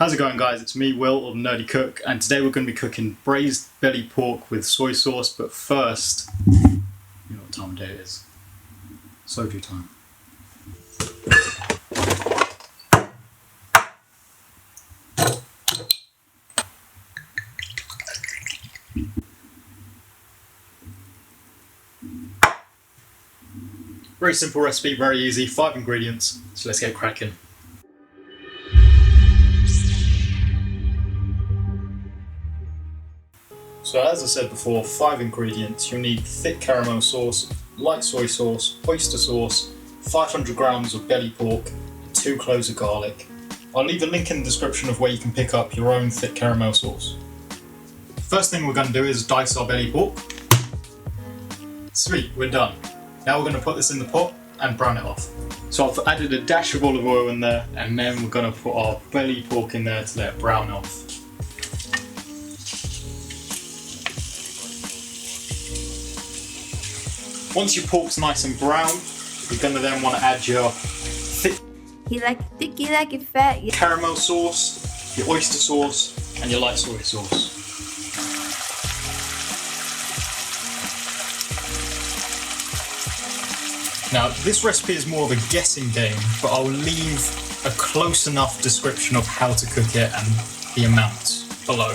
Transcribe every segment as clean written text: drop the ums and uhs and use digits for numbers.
How's it going, guys? It's me, Will, or the Nerdy Cook, and today we're going to be cooking braised belly pork with soy sauce, but first, you know what time of day it is. Soju time. Very simple recipe, very easy, 5 ingredients, so let's get cracking. So as I said before, 5 ingredients. You'll need thick caramel sauce, light soy sauce, oyster sauce, 500 grams of belly pork, and 2 cloves of garlic. I'll leave a link in the description of where you can pick up your own thick caramel sauce. First thing we're going to do is dice our belly pork. Sweet, we're done. Now we're going to put this in the pot and brown it off. So I've added a dash of olive oil in there, and then we're going to put our belly pork in there to let it brown off. Once your pork's nice and brown, you're going to then want to add your thick caramel sauce, your oyster sauce, and your light soy sauce. Now, this recipe is more of a guessing game, but I'll leave a close enough description of how to cook it and the amounts below.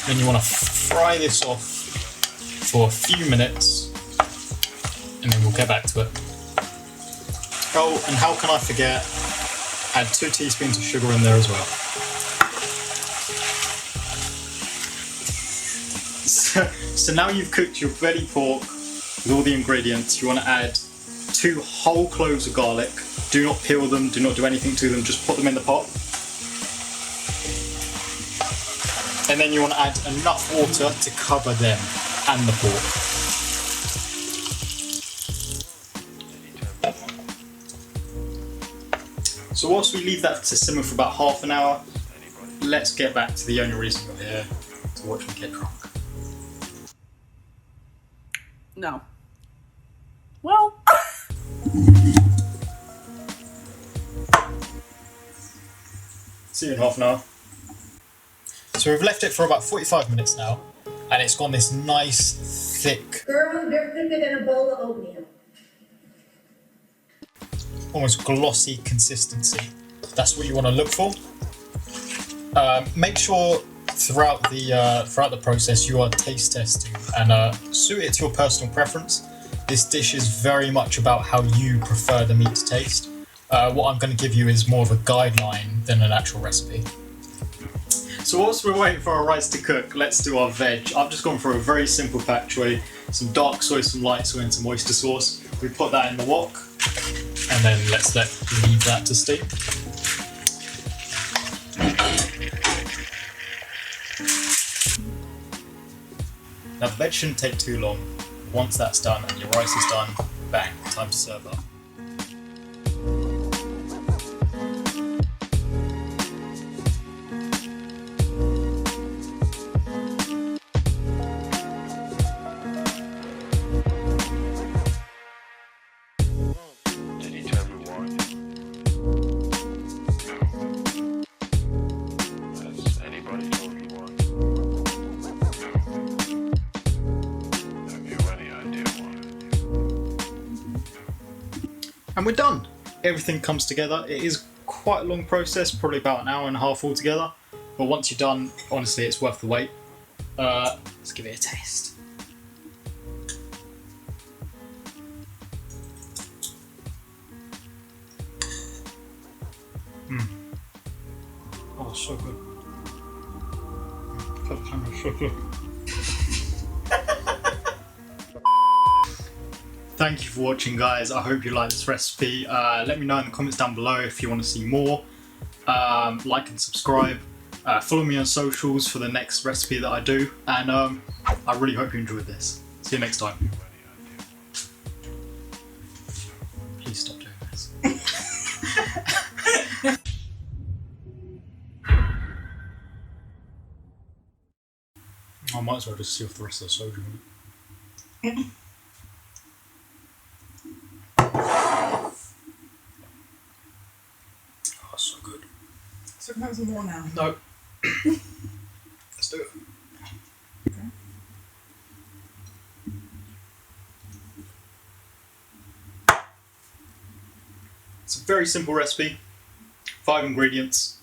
Then you want to fry this off for a few minutes, and then we'll get back to it. Oh, and how can I forget, add 2 teaspoons of sugar in there as well. So now you've cooked your belly pork with all the ingredients, you want to add 2 whole cloves of garlic. Do not peel them, do not do anything to them, just put them in the pot. And then you want to add enough water to cover them and the pork. So whilst we leave that to simmer for about half an hour, let's get back to the only reason we're here, to watch me get drunk. No. Well. See you in half an hour. So we've left it for about 45 minutes now, and it's got this nice, thick... Girl, you're thicker than a bowl of oatmeal. Almost glossy consistency. That's what you want to look for. Make sure throughout the process you are taste testing and suit it to your personal preference. This dish is very much about how you prefer the meat to taste. What I'm going to give you is more of a guideline than an actual recipe. So whilst we're waiting for our rice to cook, let's do our veg. I've just gone for a very simple Pak Choi, some dark soy, some light soy, and some oyster sauce. We put that in the wok, and then let's leave that to steam. Now the veg shouldn't take too long. Once that's done and your rice is done, bang, time to serve up. And we're done. Everything comes together. It is quite a long process, probably about an hour and a half altogether. But once you're done, honestly, it's worth the wait. Let's give it a taste. Oh, so good. So good. Thank you for watching, guys. I hope you like this recipe. Let me know in the comments down below if you want to see more. Like and subscribe. Follow me on socials for the next recipe that I do. And I really hope you enjoyed this. See you next time. Please stop doing this. I might as well just see off the rest of the soda. Oh, so good. So can I have some more now? No. Let's do it. Okay. It's a very simple recipe. 5 ingredients.